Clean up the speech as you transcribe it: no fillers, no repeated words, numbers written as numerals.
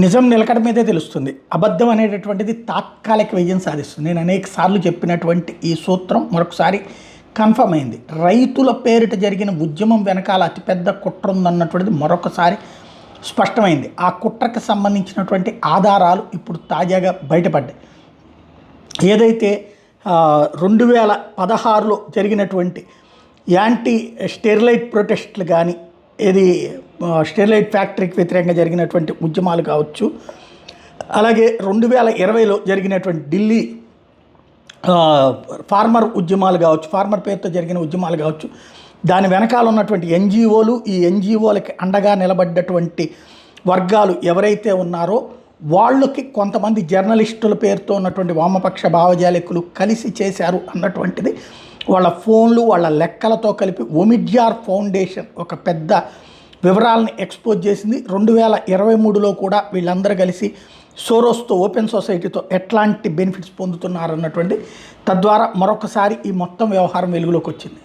నిజం నిలకడ మీదే తెలుస్తుంది. అబద్ధం అనేటటువంటిది తాత్కాలిక విజయం సాధిస్తుంది. నేను అనేక సార్లు చెప్పినటువంటి ఈ సూత్రం మరొకసారి కన్ఫర్మ్ అయింది. రైతుల పేరిట జరిగిన ఉద్యమం వెనకాల అతిపెద్ద కుట్ర ఉందన్నటువంటిది మరొకసారి స్పష్టమైంది. ఆ కుట్రకు సంబంధించినటువంటి ఆధారాలు ఇప్పుడు తాజాగా బయటపడ్డాయి. ఏదైతే 2016లో జరిగినటువంటి యాంటీ స్టెరిలైట్ ప్రొటెస్ట్లు కానీ, ఏది స్టెరిలైట్ ఫ్యాక్టరీకి వ్యతిరేకంగా జరిగినటువంటి ఉద్యమాలు కావచ్చు, అలాగే 2020లో జరిగినటువంటి ఢిల్లీ ఫార్మర్ ఉద్యమాలు కావచ్చు, ఫార్మర్ పేరుతో జరిగిన ఉద్యమాలు కావచ్చు, దాని వెనకాల ఉన్నటువంటి ఎన్జిఓలు, ఈ ఎన్జిఓలకి అండగా నిలబడ్డటువంటి వర్గాలు ఎవరైతే ఉన్నారో వాళ్ళకి కొంతమంది జర్నలిస్టుల పేరుతో ఉన్నటువంటి వామపక్ష భావజాలికులు కలిసి చేశారు అన్నటువంటిది వాళ్ళ ఫోన్లు, వాళ్ళ లెక్కలతో కలిపి ఒమిడ్యార్ ఫౌండేషన్ ఒక పెద్ద వివరాలని ఎక్స్పోజ్ చేసింది. 2023లో కూడా వీళ్ళందరూ కలిసి సోరోస్తో, ఓపెన్ సొసైటీతో ఎట్లాంటి బెనిఫిట్స్ పొందుతున్నారన్నటువంటి తద్వారా మరొకసారి ఈ మొత్తం వ్యవహారం వెలుగులోకి వచ్చింది.